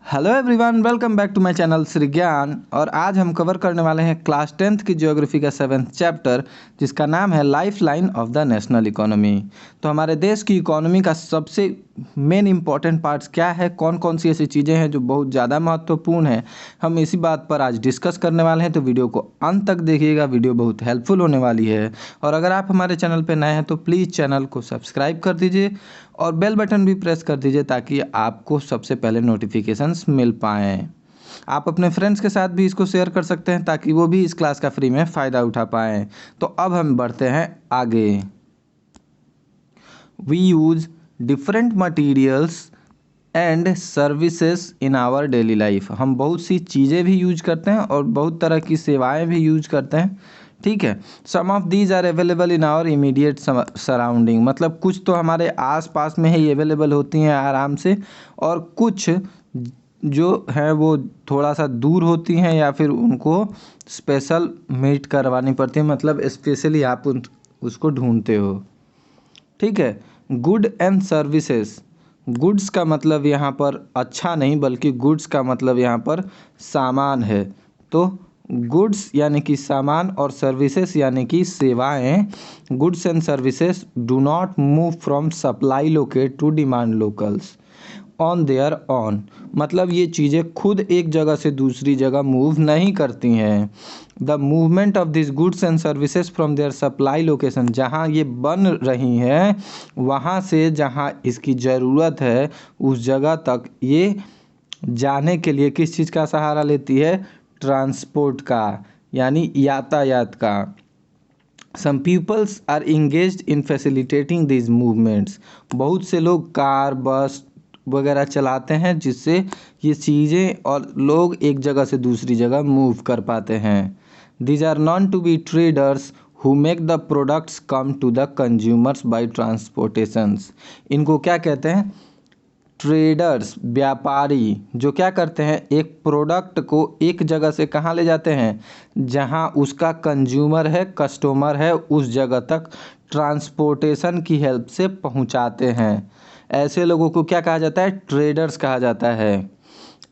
Hello everyone, welcome back to my channel Shri Gyan. और आज हम कवर करने वाले हैं क्लास 10th की ज्योग्राफी का 7th चैप्टर, जिसका नाम है life line of the national economy. तो हमारे देश की इकोनॉमी का सबसे मेन इंपॉर्टेंट पार्ट्स क्या है, कौन कौन सी ऐसी चीज़ें हैं जो बहुत ज़्यादा महत्वपूर्ण है, हम इसी बात पर आज डिस्कस करने वाले हैं। तो वीडियो को अंत तक देखिएगा, वीडियो बहुत हेल्पफुल होने वाली है। और अगर आप हमारे चैनल पर नए हैं तो प्लीज़ चैनल को सब्सक्राइब कर दीजिए और बेल बटन भी प्रेस कर दीजिए ताकि आपको सबसे पहले नोटिफिकेशंस मिल पाएँ। आप अपने फ्रेंड्स के साथ भी इसको शेयर कर सकते हैं ताकि वो भी इस क्लास का फ्री में फ़ायदा उठा पाएँ। तो अब हम बढ़ते हैं आगे। We use different materials and services in our daily life. हम बहुत सी चीज़ें भी यूज करते हैं और बहुत तरह की सेवाएं भी यूज करते हैं। ठीक है, some of these are available in our immediate surrounding. मतलब कुछ तो हमारे आस पास में ही अवेलेबल होती हैं आराम से, और कुछ जो है वो थोड़ा सा दूर होती हैं या फिर उनको स्पेशल मीट करवानी पड़ती है, मतलब स्पेशली आप उसको ढूंढते हो। ठीक है, गुड एंड सर्विसेज। गुड्स का मतलब यहाँ पर अच्छा नहीं बल्कि गुड्स का मतलब यहाँ पर सामान है। तो गुड्स यानी कि सामान और सर्विसेज यानी कि सेवाएं। Goods and services do not move from supply locate to demand locals on there on. मतलब ये चीज़ें खुद एक जगह से दूसरी जगह मूव नहीं करती हैं। The movement of this goods and services from their supply location, जहाँ ये बन रही हैं वहाँ से जहाँ इसकी ज़रूरत है उस जगह तक ये जाने के लिए किस चीज़ का सहारा लेती है? ट्रांसपोर्ट का, यानी यातायात का। Some peoples are engaged in facilitating this movements. बहुत से लोग कार बस वगैरह चलाते हैं जिससे ये चीज़ें और लोग एक जगह से दूसरी जगह मूव कर पाते हैं। These are known to be traders who make the products come to the consumers by transportations. इनको क्या कहते हैं? ट्रेडर्स, व्यापारी, जो क्या करते हैं एक प्रोडक्ट को एक जगह से कहाँ ले जाते हैं? जहाँ उसका कंज्यूमर है, कस्टमर है, उस जगह तक ट्रांसपोर्टेशन की हेल्प से पहुँचाते हैं। ऐसे लोगों को क्या कहा जाता है? ट्रेडर्स कहा जाता है।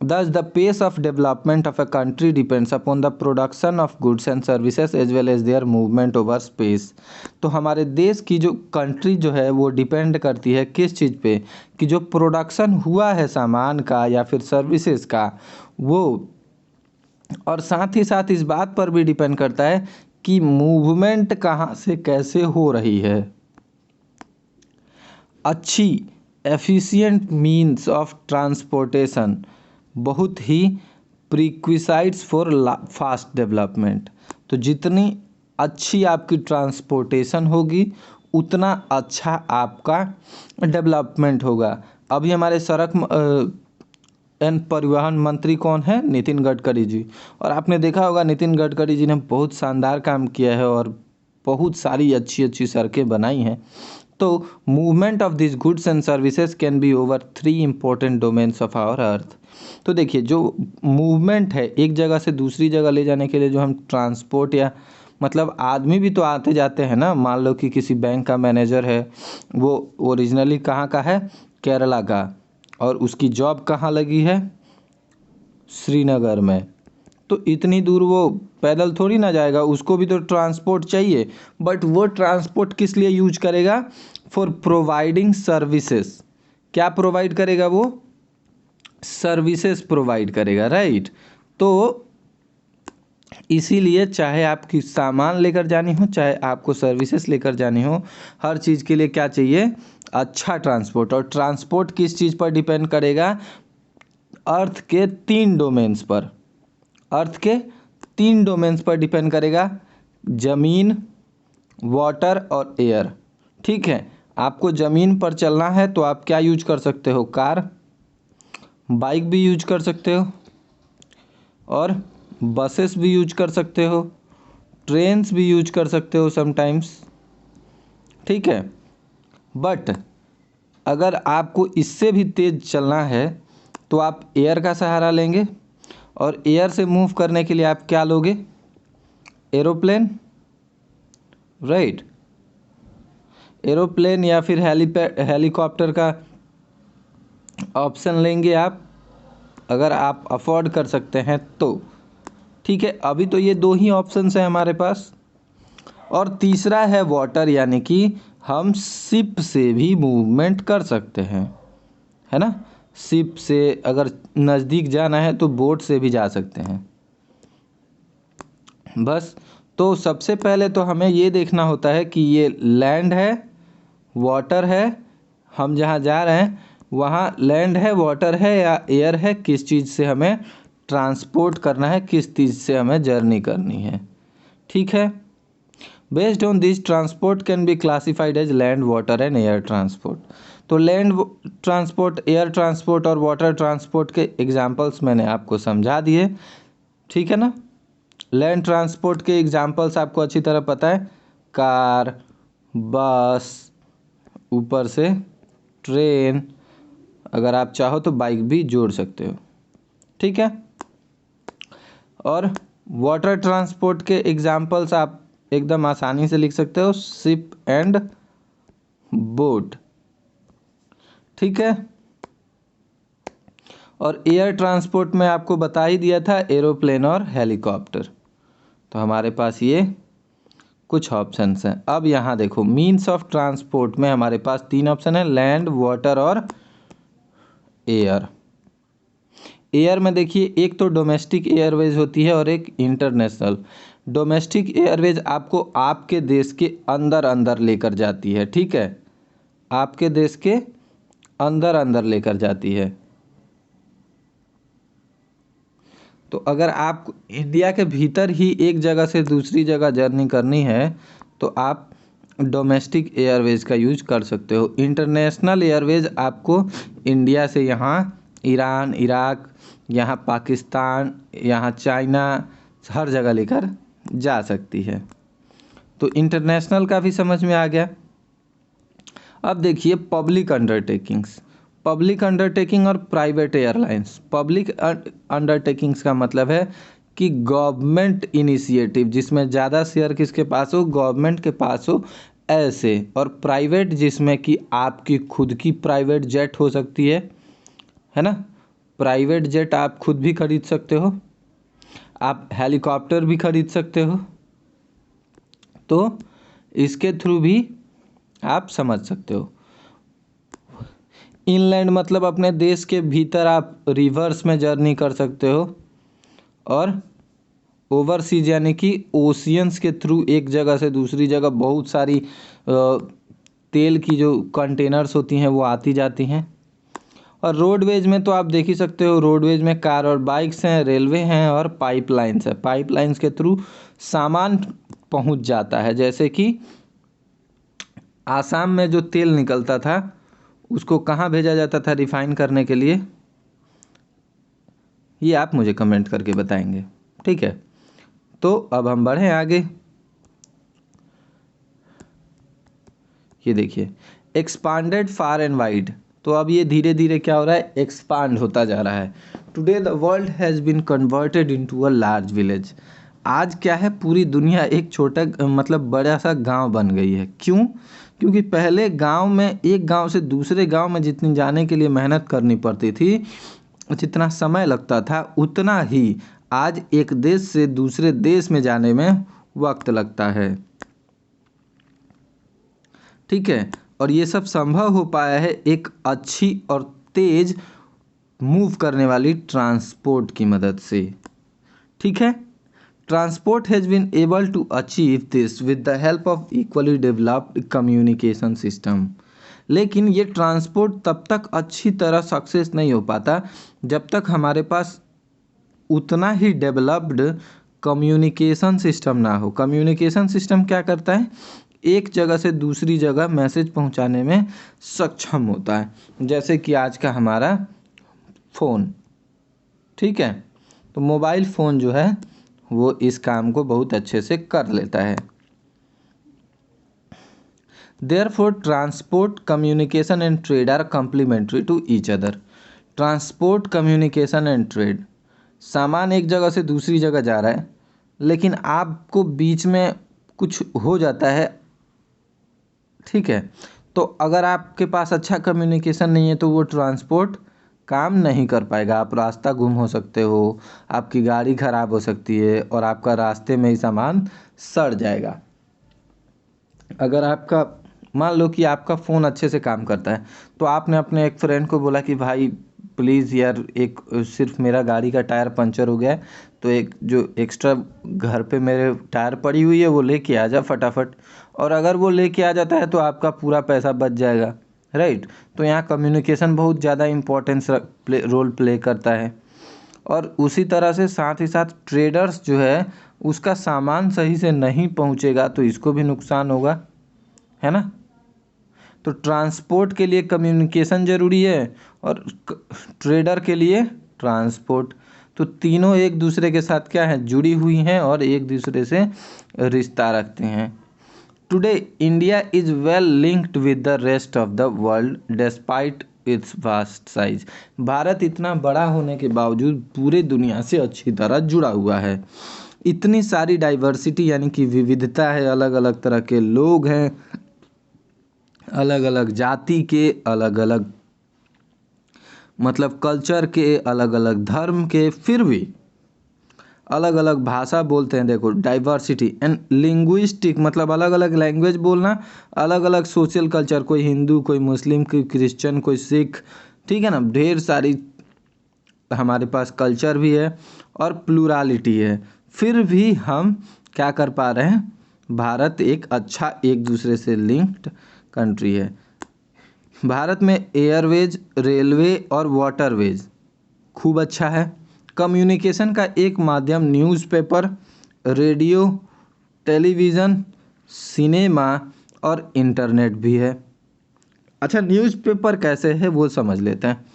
Thus, the pace of development of a country depends upon the production of goods and services as well as their movement over space। तो हमारे देश की जो कंट्री जो है वो डिपेंड करती है किस चीज़ पे? कि जो प्रोडक्शन हुआ है सामान का या फिर सर्विसेज का वो, और साथ ही साथ इस बात पर भी डिपेंड करता है कि मूवमेंट कहाँ से कैसे हो रही है। अच्छी एफिशिएंट मीन्स ऑफ ट्रांसपोर्टेशन बहुत ही प्रीक्विसाइड्स फॉर फास्ट डेवलपमेंट। तो जितनी अच्छी आपकी ट्रांसपोर्टेशन होगी उतना अच्छा आपका डेवलपमेंट होगा। अभी हमारे सड़क एंड परिवहन मंत्री कौन है? नितिन गडकरी जी। और आपने देखा होगा नितिन गडकरी जी ने बहुत शानदार काम किया है और बहुत सारी अच्छी अच्छी सड़कें बनाई हैं। तो movement of this goods and services can be over 3 important domains of our earth. तो देखिए, जो मूवमेंट है एक जगह से दूसरी जगह ले जाने के लिए जो हम ट्रांसपोर्ट, या मतलब आदमी भी तो आते जाते हैं ना। मान लो कि किसी बैंक का मैनेजर है, वो ओरिजिनली कहाँ का है? केरला का, और उसकी जॉब कहाँ लगी है? श्रीनगर में। तो इतनी दूर वो पैदल थोड़ी ना जाएगा, उसको भी तो ट्रांसपोर्ट चाहिए। बट वो ट्रांसपोर्ट किस लिए यूज करेगा? For providing services. क्या प्रोवाइड करेगा वो? सर्विसेज प्रोवाइड करेगा, राइट। तो इसीलिए चाहे आपकी सामान लेकर जानी हो, चाहे आपको सर्विसेज लेकर जानी हो, हर चीज़ के लिए क्या चाहिए? अच्छा ट्रांसपोर्ट। और ट्रांसपोर्ट किस चीज़ पर डिपेंड करेगा? अर्थ के 3 डोमेन्स पर। अर्थ के 3 डोमेन्स पर डिपेंड करेगा, ज़मीन, वाटर और एयर। ठीक है, आपको ज़मीन पर चलना है तो आप क्या यूज कर सकते हो? कार, बाइक भी यूज कर सकते हो, और बसेस भी यूज कर सकते हो, ट्रेन्स भी यूज कर सकते हो समटाइम्स। ठीक है, बट अगर आपको इससे भी तेज़ चलना है तो आप एयर का सहारा लेंगे। और एयर से मूव करने के लिए आप क्या लोगे? Aeroplane, right. एरोप्लेन या फिर हेलीकॉप्टर का ऑप्शन लेंगे आप। अगर आप अफोर्ड कर सकते हैं तो। ठीक है, अभी तो ये दो ही ऑप्शंस हैं हमारे पास। और तीसरा है वाटर, यानी कि हम शिप से भी मूवमेंट कर सकते हैं, है ना। शिप से अगर नज़दीक जाना है तो बोट से भी जा सकते हैं। बस, तो सबसे पहले तो हमें ये देखना होता है कि ये लैंड है, वाटर है, हम जहाँ जा रहे हैं वहाँ लैंड है, वाटर है या एयर है, किस चीज़ से हमें ट्रांसपोर्ट करना है, किस चीज़ से हमें जर्नी करनी है। ठीक है, based on this transport can be classified as land, water and air transport. तो लैंड ट्रांसपोर्ट, एयर ट्रांसपोर्ट और वाटर ट्रांसपोर्ट के एग्जांपल्स मैंने आपको समझा दिए। ठीक है ना। लैंड ट्रांसपोर्ट के एग्जांपल्स आपको अच्छी तरह पता है, कार, बस, ऊपर से ट्रेन, अगर आप चाहो तो बाइक भी जोड़ सकते हो। ठीक है। और वाटर ट्रांसपोर्ट के एग्जांपल्स आप एकदम आसानी से लिख सकते हो, शिप एंड बोट। ठीक है। और एयर ट्रांसपोर्ट में आपको बता ही दिया था, एरोप्लेन और हेलीकॉप्टर। तो हमारे पास ये कुछ ऑप्शंस हैं। अब यहाँ देखो, मीन्स ऑफ ट्रांसपोर्ट में हमारे पास 3 ऑप्शन है, लैंड, वाटर और एयर। एयर में देखिए, एक तो डोमेस्टिक एयरवेज होती है और एक इंटरनेशनल। डोमेस्टिक एयरवेज आपको आपके देश के अंदर अंदर लेकर जाती है। ठीक है, आपके देश के अंदर अंदर लेकर जाती है। तो अगर आप इंडिया के भीतर ही एक जगह से दूसरी जगह जर्नी करनी है तो आप डोमेस्टिक एयरवेज का यूज कर सकते हो। इंटरनेशनल एयरवेज आपको इंडिया से यहाँ ईरान, इराक, यहाँ पाकिस्तान, यहाँ चाइना, हर जगह लेकर जा सकती है। तो इंटरनेशनल का भी समझ में आ गया। अब देखिए पब्लिक अंडरटेकिंग्स। पब्लिक अंडरटेकिंग और प्राइवेट एयरलाइंस। पब्लिक अंडरटेकिंग्स का मतलब है कि गवर्नमेंट इनिशिएटिव, जिसमें ज़्यादा शेयर किसके पास हो, गवर्नमेंट के पास हो, ऐसे। और प्राइवेट जिसमें कि आपकी खुद की प्राइवेट जेट हो सकती है ना। प्राइवेट जेट आप खुद भी खरीद सकते हो, आप हेलीकॉप्टर भी खरीद सकते हो। तो इसके थ्रू भी आप समझ सकते हो। इनलैंड मतलब अपने देश के भीतर आप रिवर्स में जर्नी कर सकते हो। और ओवरसीज यानी कि ओशियंस के थ्रू एक जगह से दूसरी जगह बहुत सारी तेल की जो कंटेनर्स होती हैं वो आती जाती हैं। और रोडवेज में तो आप देख ही सकते हो, रोडवेज में कार और बाइक्स हैं, रेलवे हैं और पाइपलाइंस है। पाइपलाइंस के थ्रू सामान पहुंच जाता है। जैसे कि आसाम में जो तेल निकलता था उसको कहाँ भेजा जाता था रिफाइन करने के लिए, ये आप मुझे कमेंट करके बताएंगे। ठीक है, तो अब हम बढ़ें आगे। ये देखिए, एक्सपांडेड फार एंड वाइड। तो अब ये धीरे धीरे क्या हो रहा है, एक्सपांड होता जा रहा है। Today the world has been converted into a large village. आज क्या है, पूरी दुनिया एक छोटा मतलब बड़ा सा गांव बन गई है। क्यों? क्योंकि पहले गांव में, एक गांव से दूसरे गांव में जितनी जाने के लिए मेहनत करनी पड़ती थी, जितना समय लगता था, उतना ही आज एक देश से दूसरे देश में जाने में वक्त लगता है। ठीक है, और ये सब संभव हो पाया है एक अच्छी और तेज मूव करने वाली ट्रांसपोर्ट की मदद से। ठीक है, transport has been able to achieve this with the help of equally developed communication system. लेकिन ये ट्रांसपोर्ट तब तक अच्छी तरह सक्सेस नहीं हो पाता जब तक हमारे पास उतना ही डेवलप्ड कम्युनिकेशन सिस्टम ना हो। कम्युनिकेशन सिस्टम क्या करता है, एक जगह से दूसरी जगह मैसेज पहुंचाने में सक्षम होता है। जैसे कि आज का हमारा फ़ोन। ठीक है, तो मोबाइल फ़ोन जो है वो इस काम को बहुत अच्छे से कर लेता है। Therefore, transport, communication and trade are complementary to each other. Transport, communication and trade, सामान एक जगह से दूसरी जगह जा रहा है, लेकिन आपको बीच में कुछ हो जाता है। ठीक है, तो अगर आपके पास अच्छा कम्युनिकेशन नहीं है तो वो ट्रांसपोर्ट काम नहीं कर पाएगा। आप रास्ता गुम हो सकते हो, आपकी गाड़ी खराब हो सकती है और आपका रास्ते में ही सामान सड़ जाएगा। अगर आपका मान लो कि आपका फ़ोन अच्छे से काम करता है, तो आपने अपने एक फ्रेंड को बोला कि भाई प्लीज़ यार, एक सिर्फ मेरा गाड़ी का टायर पंचर हो गया है, तो एक जो एक्स्ट्रा घर पे मेरे टायर पड़ी हुई है वो लेके आ जा फटाफट। और अगर वो लेके आ जाता है तो आपका पूरा पैसा बच जाएगा, राइट। तो यहाँ कम्युनिकेशन बहुत ज़्यादा इम्पोर्टेंस रोल प्ले करता है। और उसी तरह से साथ ही साथ ट्रेडर्स जो है, उसका सामान सही से नहीं पहुंचेगा तो इसको भी नुकसान होगा, है ना। तो ट्रांसपोर्ट के लिए कम्युनिकेशन ज़रूरी है और ट्रेडर के लिए ट्रांसपोर्ट। तो तीनों एक दूसरे के साथ क्या है, जुड़ी हुई हैं और एक दूसरे से रिश्ता रखते हैं। Today India is well linked with the rest of the world despite its vast size. Bharat इतना बड़ा होने के बावजूद पूरे दुनिया से अच्छी तरह जुड़ा हुआ है। इतनी सारी डाइवर्सिटी यानी कि विविधता है, अलग अलग तरह के लोग हैं, अलग अलग जाति के, अलग अलग मतलब कल्चर के, अलग अलग धर्म के, फिर भी अलग अलग भाषा बोलते हैं। देखो डाइवर्सिटी एंड लिंग्विस्टिक मतलब अलग अलग लैंग्वेज बोलना, अलग अलग सोशल कल्चर, कोई हिंदू, कोई मुस्लिम, कोई क्रिश्चियन, कोई सिख, ठीक है ना। ढेर सारी हमारे पास कल्चर भी है और प्लूरालिटी है, फिर भी हम क्या कर पा रहे हैं, भारत एक अच्छा एक दूसरे से लिंक्ड कंट्री है। भारत में एयरवेज, रेलवे और वाटरवेज खूब अच्छा है। कम्युनिकेशन का एक माध्यम न्यूज़पेपर, रेडियो, टेलीविज़न, सिनेमा और इंटरनेट भी है। अच्छा, न्यूज़पेपर कैसे है वो समझ लेते हैं।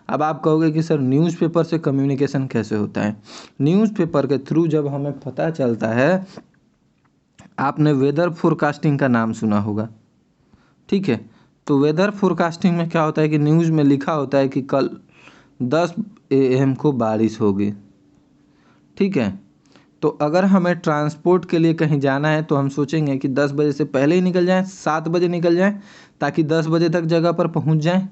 अब आप कहोगे कि सर न्यूज़पेपर से कम्युनिकेशन कैसे होता है। न्यूज़पेपर के थ्रू जब हमें पता चलता है, आपने वेदर फोरकास्टिंग का नाम सुना होगा, ठीक है। तो वेदर फोरकास्टिंग में क्या होता है कि न्यूज़ में लिखा होता है कि कल 10 AM को बारिश होगी, ठीक है। तो अगर हमें ट्रांसपोर्ट के लिए कहीं जाना है तो हम सोचेंगे कि 10 बजे से पहले ही निकल जाएं, 7 बजे निकल जाएं, ताकि 10 बजे तक जगह पर पहुंच जाएं,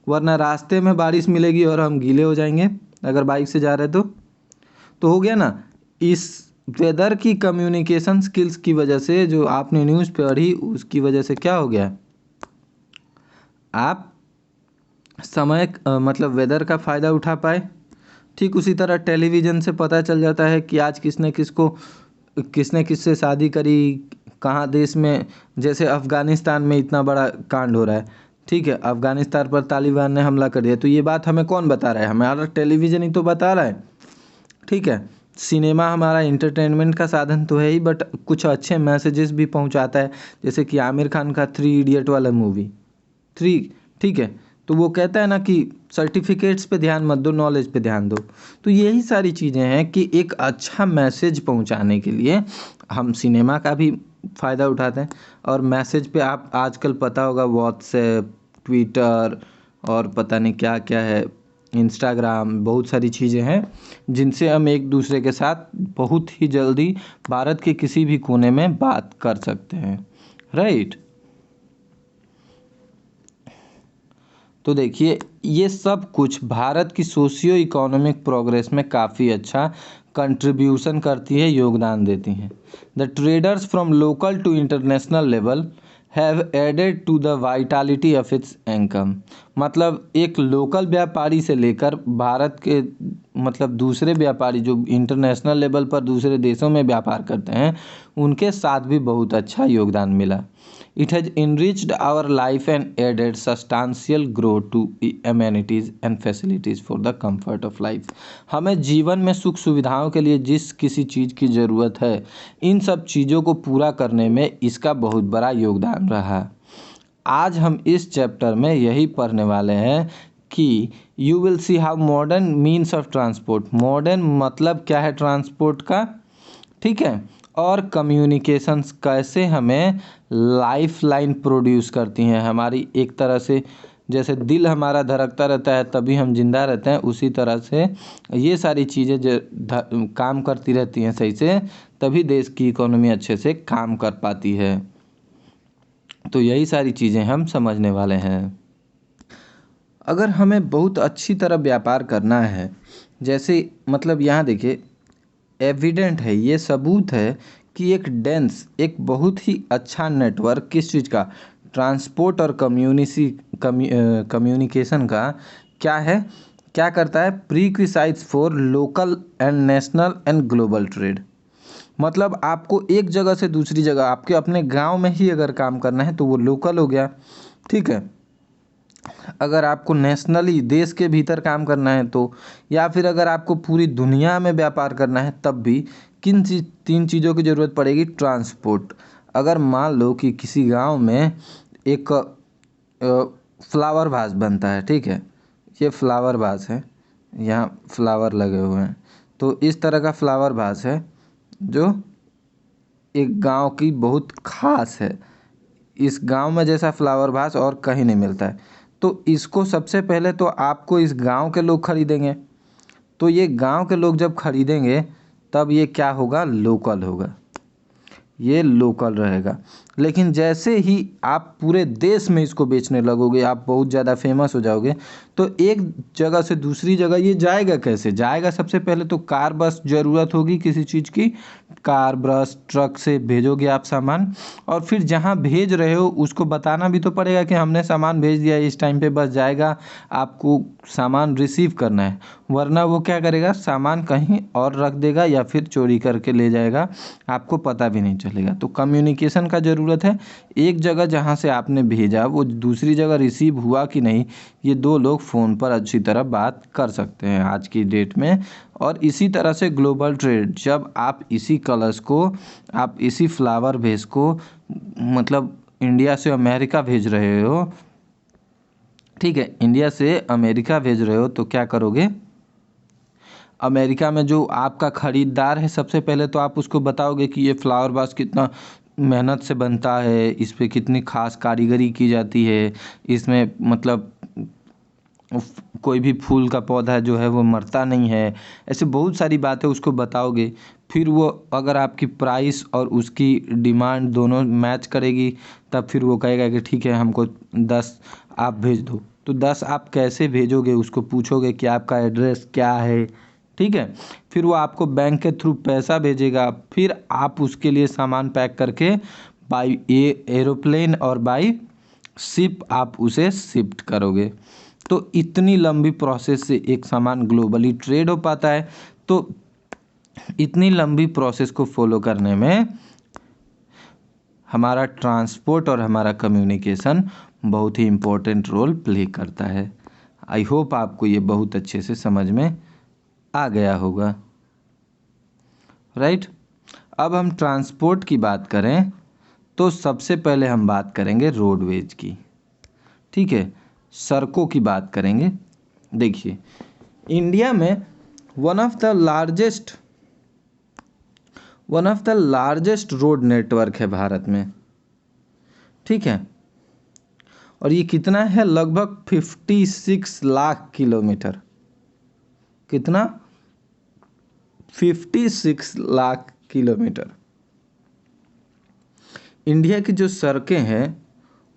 वरना रास्ते में बारिश मिलेगी और हम गीले हो जाएंगे अगर बाइक से जा रहे तो हो गया ना। इस वेदर की कम्युनिकेशन स्किल्स की वजह से जो आपने न्यूज़ पढ़ी उसकी वजह से क्या हो गया, आप समय मतलब वेदर का फ़ायदा उठा पाए। ठीक उसी तरह टेलीविज़न से पता चल जाता है कि आज किसने किससे शादी करी, कहाँ देश में, जैसे अफ़गानिस्तान में इतना बड़ा कांड हो रहा है, ठीक है। अफ़गानिस्तान पर तालिबान ने हमला कर दिया, तो ये बात हमें कौन बता रहा है, हमारा टेलीविज़न ही तो बता रहा है, ठीक है। सिनेमा हमारा इंटरटेनमेंट का साधन तो है ही, बट कुछ अच्छे मैसेजेस भी पहुंचाता है, जैसे कि आमिर खान का 3 इडियट वाला मूवी 3, ठीक है। तो वो कहता है ना कि सर्टिफिकेट्स पे ध्यान मत दो, नॉलेज पे ध्यान दो। तो यही सारी चीज़ें हैं कि एक अच्छा मैसेज पहुंचाने के लिए हम सिनेमा का भी फ़ायदा उठाते हैं। और मैसेज पे आप आजकल पता होगा व्हाट्सएप, ट्विटर और पता नहीं क्या क्या है, इंस्टाग्राम, बहुत सारी चीज़ें हैं जिनसे हम एक दूसरे के साथ बहुत ही जल्दी भारत के किसी भी कोने में बात कर सकते हैं, राइट। तो देखिए ये सब कुछ भारत की सोशियो इकोनॉमिक प्रोग्रेस में काफ़ी अच्छा कंट्रीब्यूशन करती है, योगदान देती हैं। The traders from local to international level have added to the vitality of its income. मतलब एक लोकल व्यापारी से लेकर भारत के मतलब दूसरे व्यापारी जो इंटरनेशनल लेवल पर दूसरे देशों में व्यापार करते हैं, उनके साथ भी बहुत अच्छा योगदान मिला। It has enriched our life and added substantial growth to amenities and facilities for the comfort of life। हमें जीवन में सुख सुविधाओं के लिए जिस किसी चीज़ की ज़रूरत है, इन सब चीज़ों को पूरा करने में इसका बहुत बड़ा योगदान रहा। आज हम इस चैप्टर में यही पढ़ने वाले हैं कि you will see how modern means of transport, modern मतलब क्या है ट्रांसपोर्ट का, ठीक है। और कम्युनिकेशंस कैसे हमें लाइफ लाइन प्रोड्यूस करती हैं, हमारी एक तरह से जैसे दिल हमारा धड़कता रहता है तभी हम जिंदा रहते हैं, उसी तरह से ये सारी चीज़ें जो काम करती रहती हैं सही से, तभी देश की इकोनॉमी अच्छे से काम कर पाती है। तो यही सारी चीज़ें हम समझने वाले हैं। अगर हमें बहुत अच्छी तरह व्यापार करना है, जैसे मतलब यहाँ देखिए एविडेंट है, ये सबूत है कि एक बहुत ही अच्छा नेटवर्क किस चीज़ का, ट्रांसपोर्ट और कम्युनिकेशन का क्या है, क्या करता है, prerequisites for local and national and global trade. मतलब आपको एक जगह से दूसरी जगह, आपके अपने गांव में ही अगर काम करना है तो वो लोकल हो गया, ठीक है। अगर आपको नेशनली देश के भीतर काम करना है तो, या फिर अगर आपको पूरी दुनिया में व्यापार करना है तब भी तीन चीज़ों की ज़रूरत पड़ेगी, ट्रांसपोर्ट। अगर मान लो कि किसी गांव में एक फ्लावर वास बनता है, ठीक है, ये फ्लावर वास है, यहाँ फ्लावर लगे हुए हैं, तो इस तरह का फ्लावर वास है जो एक गांव की बहुत खास है। इस गांव में जैसा फ्लावर वास और कहीं नहीं मिलता है। तो इसको सबसे पहले तो आपको इस गांव के लोग खरीदेंगे, तो ये गांव के लोग जब खरीदेंगे तब ये क्या होगा, लोकल होगा, ये लोकल रहेगा। लेकिन जैसे ही आप पूरे देश में इसको बेचने लगोगे, आप बहुत ज़्यादा फेमस हो जाओगे, तो एक जगह से दूसरी जगह ये जाएगा कैसे, जाएगा सबसे पहले तो कार बस ज़रूरत होगी किसी चीज़ की, कार बस ट्रक से भेजोगे आप सामान, और फिर जहाँ भेज रहे हो उसको बताना भी तो पड़ेगा कि हमने सामान भेज दिया, इस टाइम पे बस जाएगा, आपको सामान रिसीव करना है। वरना वो क्या करेगा, सामान कहीं और रख देगा या फिर चोरी करके ले जाएगा, आपको पता भी नहीं चलेगा। तो कम्युनिकेशन का ज़रूरत है, एक जगह जहाँ से आपने भेजा वो दूसरी जगह रिसीव हुआ कि नहीं, ये दो लोग फ़ोन पर अच्छी तरह बात कर सकते हैं आज की डेट में। और इसी तरह से ग्लोबल ट्रेड, जब आप इसी कलर्स को, आप इसी फ्लावर भेस को मतलब इंडिया से अमेरिका भेज रहे हो, ठीक है, इंडिया से अमेरिका भेज रहे हो, तो क्या करोगे, अमेरिका में जो आपका ख़रीदार है सबसे पहले तो आप उसको बताओगे कि ये फ्लावर वास कितना मेहनत से बनता है, इस पे कितनी खास कारीगरी की जाती है, इसमें मतलब कोई भी फूल का पौधा जो है वो मरता नहीं है, ऐसे बहुत सारी बातें उसको बताओगे। फिर वो अगर आपकी प्राइस और उसकी डिमांड दोनों मैच करेगी, तब फिर वो कहेगा कि ठीक है हमको 10 आप भेज दो। तो 10 आप कैसे भेजोगे, उसको पूछोगे कि आपका एड्रेस क्या है, ठीक है। फिर वो आपको बैंक के थ्रू पैसा भेजेगा, फिर आप उसके लिए सामान पैक करके बाई एरोप्लेन और बाई शिप आप उसे शिफ्ट करोगे। तो इतनी लंबी प्रोसेस से एक सामान ग्लोबली ट्रेड हो पाता है। तो इतनी लंबी प्रोसेस को फॉलो करने में हमारा ट्रांसपोर्ट और हमारा कम्युनिकेशन बहुत ही इम्पोर्टेंट रोल प्ले करता है। आई होप आपको ये बहुत अच्छे से समझ में आ गया होगा, राइट। अब हम ट्रांसपोर्ट की बात करें तो सबसे पहले हम बात करेंगे रोडवेज की, ठीक है, सड़कों की बात करेंगे। देखिए इंडिया में one of the largest road network है भारत में, ठीक है, और ये कितना है, लगभग 56 लाख किलोमीटर, कितना, 56 लाख किलोमीटर। इंडिया की जो सड़कें हैं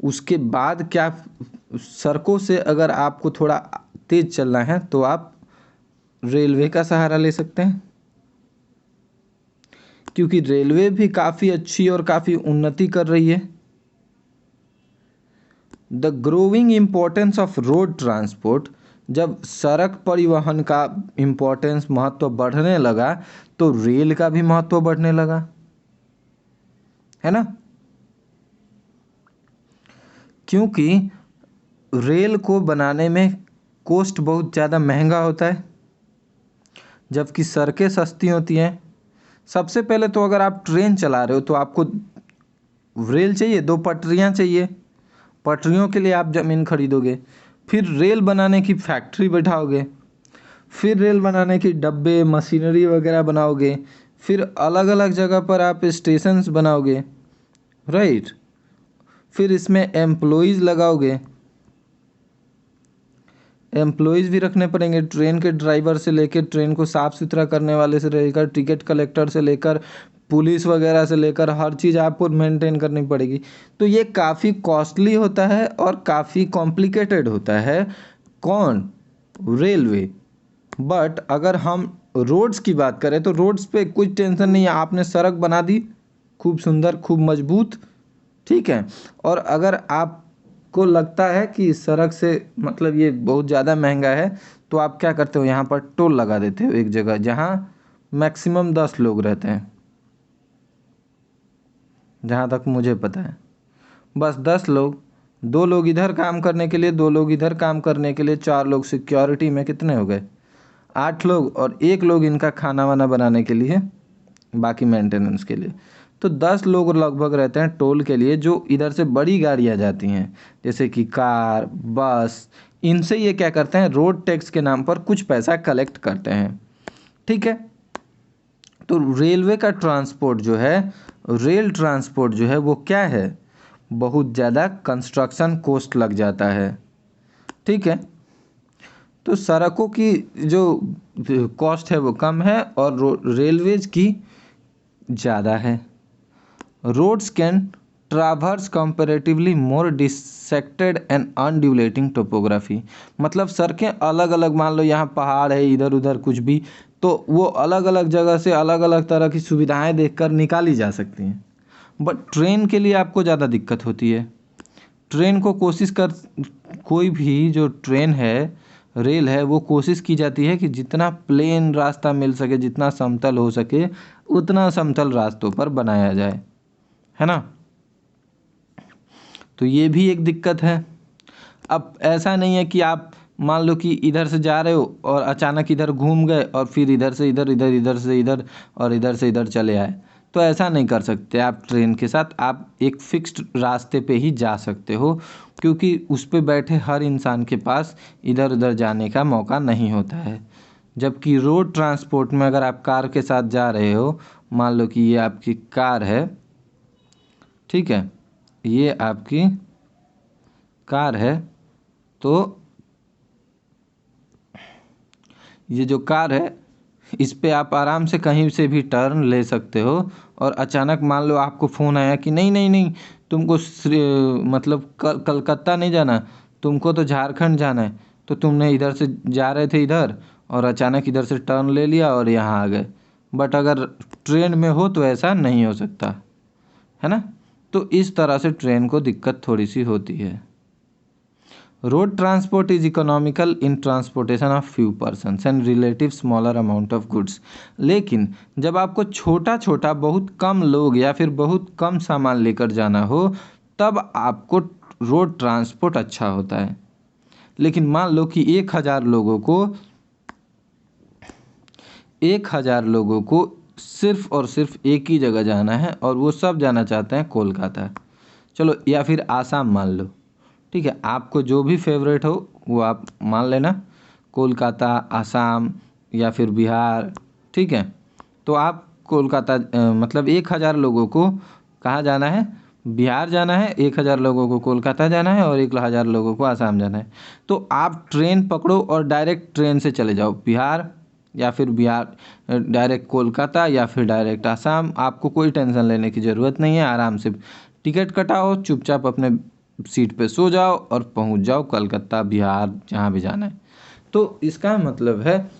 उसके बाद क्या, सड़कों से अगर आपको थोड़ा तेज़ चलना है तो आप रेलवे का सहारा ले सकते हैं, क्योंकि रेलवे भी काफ़ी अच्छी और काफ़ी उन्नति कर रही है। The growing importance of road transport, जब सड़क परिवहन का इम्पोर्टेंस महत्व बढ़ने लगा तो रेल का भी महत्व बढ़ने लगा, है ना, क्योंकि रेल को बनाने में कॉस्ट बहुत ज़्यादा महंगा होता है, जबकि सड़कें सस्ती होती हैं। सबसे पहले तो अगर आप ट्रेन चला रहे हो तो आपको रेल चाहिए, दो पटरियां चाहिए, पटरियों के लिए आप ज़मीन खरीदोगे, फिर रेल बनाने की फैक्ट्री बैठाओगे, फिर रेल बनाने की डब्बे मशीनरी वगैरह बनाओगे, फिर अलग अलग जगह पर आप स्टेशंस बनाओगे, राइट, फिर इसमें एम्प्लॉइज़ लगाओगे, एम्प्लॉइज़ भी रखने पड़ेंगे, ट्रेन के ड्राइवर से लेकर ट्रेन को साफ़ सुथरा करने वाले से लेकर टिकट कलेक्टर से लेकर पुलिस वगैरह से लेकर हर चीज़ आपको मेंटेन करनी पड़ेगी। तो ये काफ़ी कॉस्टली होता है और काफ़ी कॉम्प्लिकेटेड होता है। कौन? रेलवे। बट अगर हम रोड्स की बात करें तो रोड्स पे कुछ टेंशन नहीं है, आपने सड़क बना दी खूब सुंदर खूब मजबूत, ठीक है। और अगर आपको लगता है कि सड़क से मतलब ये बहुत ज़्यादा महंगा है, तो आप क्या करते हो, यहाँ पर टोल लगा देते हो एक जगह जहाँ मैक्सिमम 10 लोग रहते हैं, जहाँ तक मुझे पता है। बस 10 लोग, 2 लोग इधर काम करने के लिए, 2 लोग इधर काम करने के लिए, 4 लोग सिक्योरिटी में, कितने हो गए? 8 लोग, और 1 लोग इनका खाना वाना बनाने के लिए, बाकी मेंटेनेंस के लिए। तो 10 लोग लगभग रहते हैं टोल के लिए, जो इधर से बड़ी गाड़ियाँ जाती हैं जैसे कि कार, बस, इनसे ये क्या करते हैं, रोड टैक्स के नाम पर कुछ पैसा कलेक्ट करते हैं, ठीक है। तो रेलवे का ट्रांसपोर्ट जो है, रेल ट्रांसपोर्ट जो है वो क्या है, बहुत ज़्यादा कंस्ट्रक्शन कॉस्ट लग जाता है, ठीक है। तो सड़कों की जो कॉस्ट है वो कम है और रेलवेज की ज़्यादा है। Roads can traverse comparatively more dissected and undulating topography, मतलब सड़कें अलग अलग, मान लो यहाँ पहाड़ है, इधर उधर कुछ भी, तो वो अलग अलग जगह से अलग अलग तरह की सुविधाएं देखकर निकाली जा सकती हैं। बट ट्रेन के लिए आपको ज़्यादा दिक्कत होती है। ट्रेन को कोई भी जो ट्रेन है, रेल है, वो कोशिश की जाती है कि जितना प्लेन रास्ता मिल सके, जितना समतल हो सके उतना समतल रास्तों पर बनाया जाए, है ना। तो ये भी एक दिक्कत है। अब ऐसा नहीं है कि आप मान लो कि इधर से जा रहे हो और अचानक इधर घूम गए और फिर इधर से इधर, इधर इधर से इधर और इधर से इधर चले आए, तो ऐसा नहीं कर सकते आप ट्रेन के साथ। आप एक फिक्स्ड रास्ते पे ही जा सकते हो, क्योंकि उस पे बैठे हर इंसान के पास इधर उधर जाने का मौका नहीं होता है। जबकि रोड ट्रांसपोर्ट में अगर आप कार के साथ जा रहे हो, मान लो कि ये आपकी कार है, ठीक है, ये आपकी कार है, तो ये जो कार है, इस पे आप आराम से कहीं से भी टर्न ले सकते हो। और अचानक मान लो आपको फ़ोन आया कि नहीं नहीं नहीं, तुमको मतलब कलकत्ता नहीं जाना, तुमको तो झारखंड जाना है, तो तुमने इधर से जा रहे थे इधर और अचानक इधर से टर्न ले लिया और यहाँ आ गए। बट अगर ट्रेन में हो तो ऐसा नहीं हो सकता, है ना। तो इस तरह से ट्रेन को दिक्कत थोड़ी सी होती है। Road transport is economical in transportation of few persons and relative smaller amount of goods. लेकिन जब आपको छोटा छोटा बहुत कम लोग या फिर बहुत कम सामान लेकर जाना हो, तब आपको रोड ट्रांसपोर्ट अच्छा होता है। लेकिन मान लो कि 1,000 लोगों को सिर्फ और सिर्फ एक ही जगह जाना है और वो सब जाना चाहते हैं कोलकाता, चलो, या फिर आसाम मान लो, ठीक है। आपको जो भी फेवरेट हो वो आप मान लेना, कोलकाता, आसाम या फिर बिहार, ठीक है। तो आप कोलकाता मतलब 1,000 लोगों को कहाँ जाना है, बिहार जाना है, 1,000 लोगों को कोलकाता जाना है और 1,000 लोगों को आसाम जाना है। तो आप ट्रेन पकड़ो और डायरेक्ट ट्रेन से चले जाओ बिहार, या फिर बिहार डायरेक्ट कोलकाता या फिर डायरेक्ट आसाम। आपको कोई टेंशन लेने की ज़रूरत नहीं है, आराम से टिकट कटाओ, चुपचाप अपने सीट पे सो जाओ और पहुंच जाओ कलकत्ता, बिहार, जहाँ भी जाना है। तो इसका मतलब है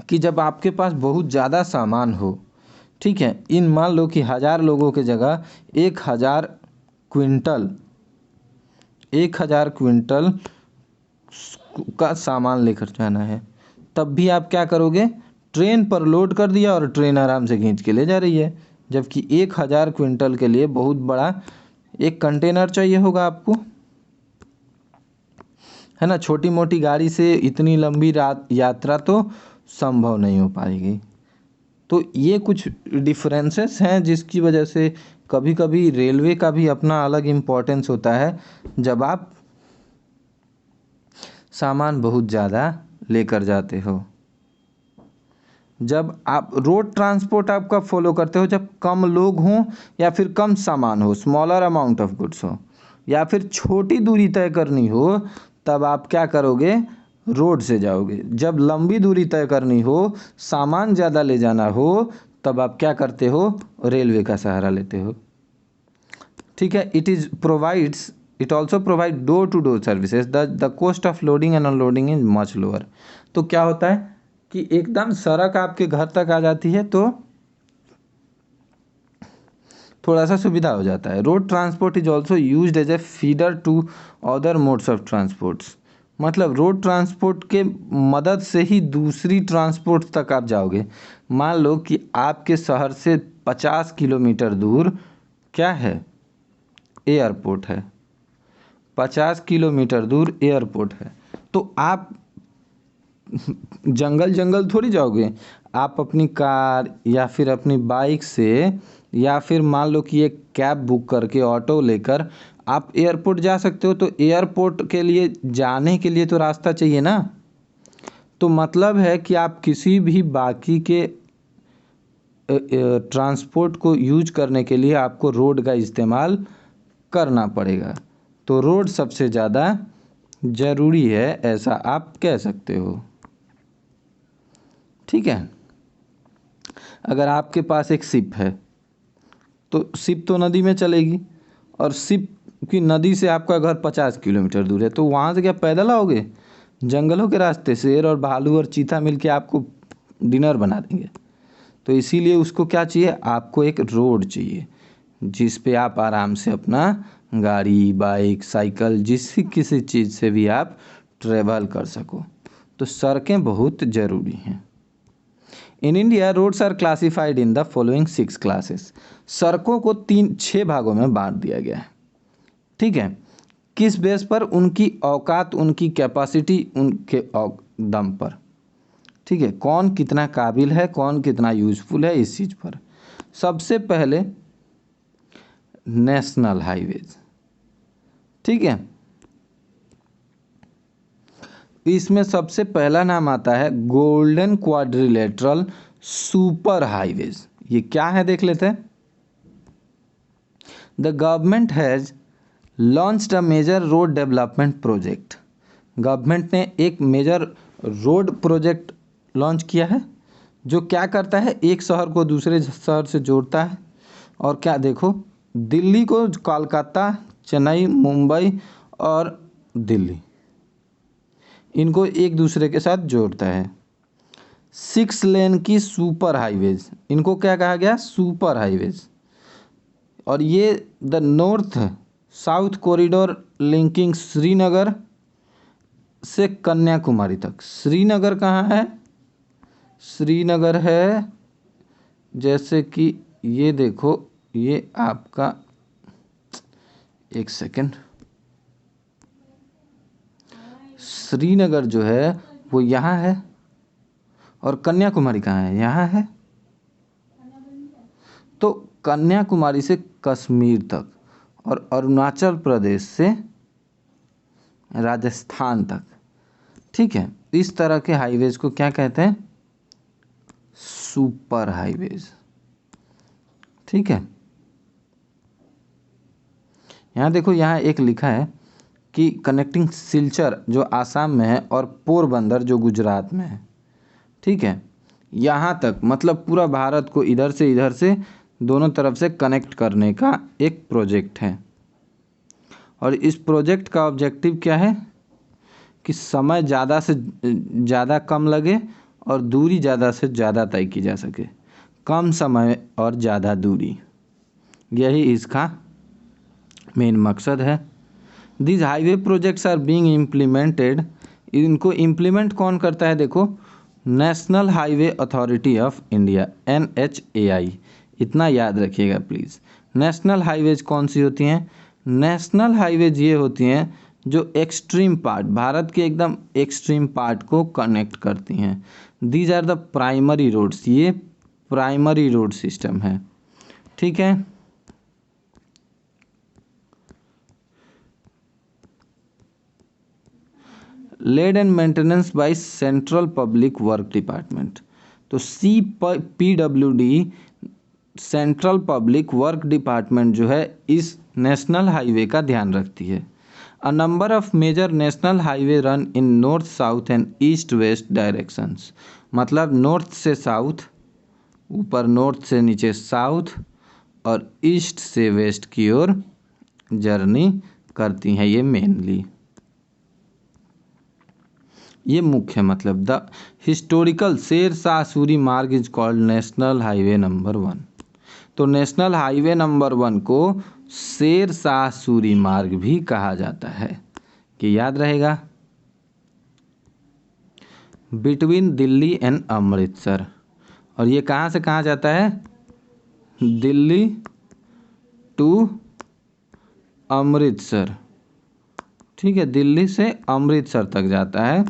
कि जब आपके पास बहुत ज़्यादा सामान हो, ठीक है, इन मान लो कि 1,000 लोगों की जगह 1,000 क्विंटल 1,000 क्विंटल का सामान लेकर जाना है, तब भी आप क्या करोगे, ट्रेन पर लोड कर दिया और ट्रेन आराम से खींच के ले जा रही है। जबकि 1,000 क्विंटल के लिए बहुत बड़ा एक कंटेनर चाहिए होगा आपको, है ना। छोटी मोटी गाड़ी से इतनी लंबी रात यात्रा तो संभव नहीं हो पाएगी। तो ये कुछ डिफरेंसेस हैं जिसकी वजह से कभी कभी रेलवे का भी अपना अलग इम्पोर्टेंस होता है, जब आप सामान बहुत ज़्यादा लेकर जाते हो। जब आप रोड ट्रांसपोर्ट आपका फॉलो करते हो जब कम लोग हों या फिर कम सामान हो, स्मॉलर अमाउंट ऑफ गुड्स हो, या फिर छोटी दूरी तय करनी हो, तब आप क्या करोगे, रोड से जाओगे। जब लंबी दूरी तय करनी हो, सामान ज़्यादा ले जाना हो, तब आप क्या करते हो, रेलवे का सहारा लेते हो, ठीक है। It is provides it also provide door to door services, the cost of loading and unloading is much lower. तो क्या होता है कि एकदम सड़क आपके घर तक आ जाती है तो थोड़ा सा सुविधा हो जाता है। Road transport is also use as a feeder to other modes of transports, मतलब रोड ट्रांसपोर्ट के मदद से ही दूसरी ट्रांसपोर्ट तक आप जाओगे। मान लो कि आपके शहर से 50 किलोमीटर दूर क्या है, एयरपोर्ट है, 50 किलोमीटर दूर एयरपोर्ट है, तो आप जंगल जंगल थोड़ी जाओगे, आप अपनी कार या फिर अपनी बाइक से या फिर मान लो कि एक कैब बुक करके ऑटो लेकर आप एयरपोर्ट जा सकते हो। तो एयरपोर्ट के लिए जाने के लिए तो रास्ता चाहिए ना, तो मतलब है कि आप किसी भी बाकी के ट्रांसपोर्ट को यूज करने के लिए आपको रोड का इस्तेमाल करना पड़ेगा। तो रोड सबसे ज़्यादा ज़रूरी है, ऐसा आप कह सकते हो। ठीक है, अगर आपके पास एक शिप है तो शिप तो नदी में चलेगी, और शिप की नदी से आपका घर 50 किलोमीटर दूर है, तो वहाँ से क्या पैदल आओगे? जंगलों के रास्ते शेर और भालू और चीता मिलके आपको डिनर बना देंगे। तो इसीलिए उसको क्या चाहिए, आपको एक रोड चाहिए जिस पे आप आराम से अपना गाड़ी, बाइक, साइकिल, किसी चीज़ से भी आप ट्रेवल कर सको। तो सड़कें बहुत ज़रूरी हैं। In India roads are classified in the following 6 classes. सड़कों को 6 भागों में बांट दिया गया है। ठीक है, किस बेस पर? उनकी औकात, उनकी कैपेसिटी, उनके दम पर। ठीक है, कौन कितना काबिल है, कौन कितना यूजफुल है, इस चीज़ पर। सबसे पहले नेशनल हाईवेज। ठीक है, इसमें सबसे पहला नाम आता है गोल्डन क्वाड्रिलेटरल सुपर हाईवेज। ये क्या है देख लेते हैं। The government has launched a major road development project. Government ने एक मेजर रोड प्रोजेक्ट लॉन्च किया है जो क्या करता है, एक शहर को दूसरे शहर से जोड़ता है। और क्या देखो, दिल्ली को कोलकाता, चेन्नई, मुंबई और दिल्ली, इनको एक दूसरे के साथ जोड़ता है। 6 लेन की सुपर हाईवेज, इनको क्या कहा गया, सुपर हाईवेज। और ये the north south corridor linking Srinagar से कन्याकुमारी तक। श्रीनगर कहाँ है? श्रीनगर है, जैसे कि ये देखो, ये आपका, एक सेकंड, श्रीनगर जो है वो यहाँ है, और कन्याकुमारी कहाँ है, यहाँ है। तो कन्याकुमारी से कश्मीर तक और अरुणाचल प्रदेश से राजस्थान तक। ठीक है, इस तरह के हाईवेज को क्या कहते हैं, सुपर हाईवेज। ठीक है, यहाँ देखो, यहाँ एक लिखा है कि कनेक्टिंग सिलचर जो आसाम में है और पोरबंदर जो गुजरात में है। ठीक है, यहाँ तक मतलब पूरा भारत को इधर से दोनों तरफ से कनेक्ट करने का एक प्रोजेक्ट है। और इस प्रोजेक्ट का ऑब्जेक्टिव क्या है कि समय ज़्यादा से ज़्यादा कम लगे और दूरी ज़्यादा से ज़्यादा तय की जा सके। कम समय और ज़्यादा दूरी, यही इसका मेन मकसद है। This highway projects are being implemented. इनको इम्प्लीमेंट कौन करता है? देखो, national highway authority of India, NHAI। इतना याद रखिएगा प्लीज़। नेशनल हाईवेज कौन सी होती हैं? नेशनल हाईवेज ये होती हैं जो एक्सट्रीम पार्ट, भारत के एकदम एक्सट्रीम पार्ट को कनेक्ट करती हैं। These are the primary roads, ये प्राइमरी रोड सिस्टम है। ठीक है, laid and maintenance by central public work department. तो CPWD central public work department जो है इस नेशनल हाईवे का ध्यान रखती है। A number of major national highway run in north south and east west directions. मतलब नॉर्थ से साउथ, ऊपर नॉर्थ से नीचे साउथ, और ईस्ट से वेस्ट की ओर जर्नी करती हैं ये मेनली। ये मुख्य मतलब द हिस्टोरिकल शेर शाह सूरी मार्ग is called national highway number 1। तो नेशनल हाईवे नंबर 1 को शेर शाह सूरी मार्ग भी कहा जाता है, कि याद रहेगा। बिटवीन दिल्ली एंड अमृतसर, और ये कहाँ से कहाँ जाता है? दिल्ली टू अमृतसर, ठीक है, दिल्ली से अमृतसर तक जाता है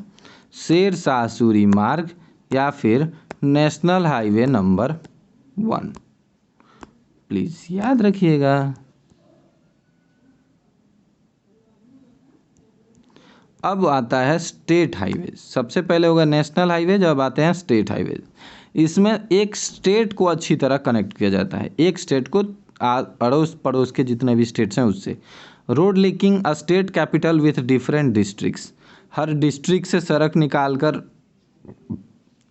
शेर शाह सूरी मार्ग या फिर नेशनल हाईवे नंबर 1, प्लीज़ याद रखिएगा। अब आता है स्टेट हाईवे। सबसे पहले होगा नेशनल हाईवे, जब आते हैं स्टेट हाईवे। इसमें एक स्टेट को अच्छी तरह कनेक्ट किया जाता है, एक स्टेट को अड़ोस पड़ोस के जितने भी स्टेट्स हैं उससे। Road linking a state capital with different districts, her district से सड़क निकाल कर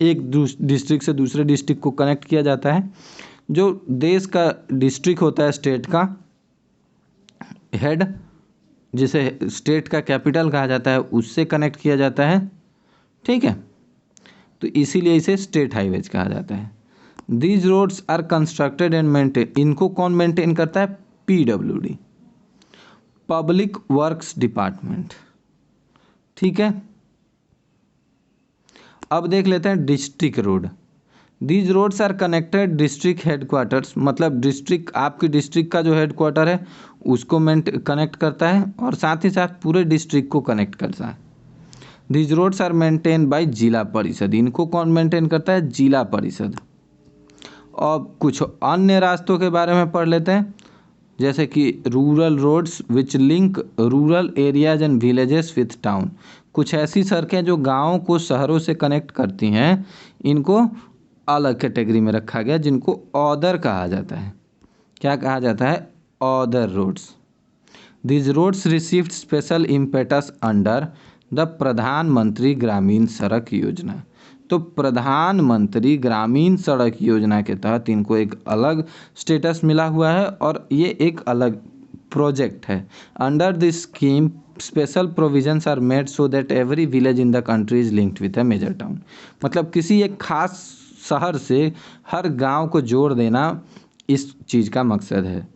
एक डिस्ट्रिक्ट से दूसरे डिस्ट्रिक्ट को कनेक्ट किया जाता है। जो देश का डिस्ट्रिक्ट होता है, स्टेट का हेड, जिसे स्टेट का कैपिटल कहा जाता है, उससे कनेक्ट किया जाता है, ठीक है। तो इसीलिए इसे स्टेट हाईवेज कहा जाता है। These roads are constructed and maintain, इनको कौन मेंटेन करता है? PWD, पब्लिक वर्क्स डिपार्टमेंट, ठीक है। अब देख लेते हैं district road. These roads are connected district headquarters, मतलब डिस्ट्रिक्ट, आपकी डिस्ट्रिक्ट का जो हेडक्वार्टर है उसको कनेक्ट करता है और साथ ही साथ पूरे डिस्ट्रिक्ट को कनेक्ट करता है। These roads are maintain by Zila Parishad, इनको कौन मेंटेन करता है? जिला परिषद। और कुछ अन्य रास्तों के बारे में पढ़ लेते हैं, जैसे कि rural roads which link rural areas and villages with town, कुछ ऐसी सड़कें जो गाँवों को शहरों से कनेक्ट करती हैं, इनको अलग कैटेगरी में रखा गया, जिनको ऑदर कहा जाता है। क्या कहा जाता है? Other roads. These roads received special impetus under the Pradhan Mantri Gramin सड़क योजना। तो प्रधानमंत्री ग्रामीण सड़क योजना के तहत इनको एक अलग स्टेटस मिला हुआ है और ये एक अलग प्रोजेक्ट है। Under this scheme special provisions are made so that every village in the country is linked with a major town, मतलब किसी एक खास शहर से हर गांव को जोड़ देना इस चीज़ का मकसद है।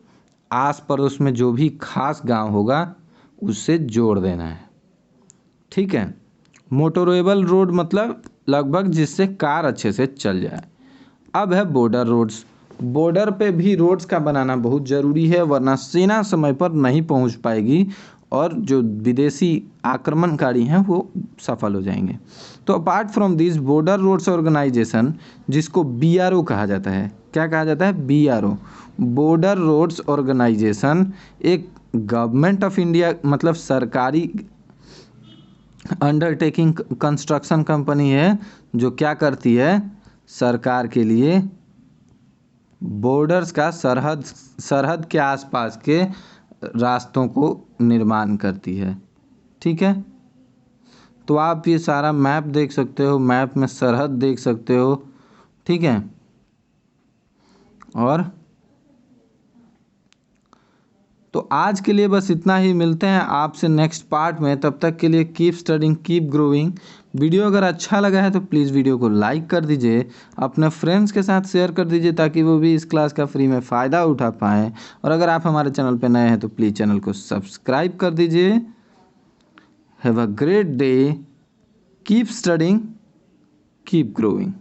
आस पड़ोस में जो भी खास गांव होगा उससे जोड़ देना है, ठीक है। मोटोरेबल रोड मतलब लगभग जिससे कार अच्छे से चल जाए। अब है बॉर्डर रोड्स। बॉर्डर पे भी रोड्स का बनाना बहुत ज़रूरी है, वरना सेना समय पर नहीं पहुंच पाएगी और जो विदेशी आक्रमणकारी हैं वो सफल हो जाएंगे। तो apart from this border roads organisation, जिसको BRO कहा जाता है, क्या कहा जाता है? BRO, बॉर्डर रोड्स ऑर्गेनाइजेशन, एक गवर्नमेंट ऑफ इंडिया मतलब सरकारी अंडरटेकिंग कंस्ट्रक्शन कंपनी है, जो क्या करती है? सरकार के लिए बॉर्डर्स का सरहद के आसपास के रास्तों को निर्माण करती है, ठीक है। तो आप ये सारा मैप देख सकते हो, मैप में सरहद देख सकते हो, ठीक है। और तो आज के लिए बस इतना ही, मिलते हैं आपसे नेक्स्ट पार्ट में। तब तक के लिए keep studying, keep growing. Video अगर अच्छा लगा है तो प्लीज़ वीडियो को लाइक कर दीजिए, अपने फ्रेंड्स के साथ शेयर कर दीजिए ताकि वो भी इस क्लास का फ्री में फ़ायदा उठा पाएँ। और अगर आप हमारे चैनल पर नए हैं तो प्लीज़ चैनल को सब्सक्राइब कर दीजिए। Have a great day, keep studying, keep growing.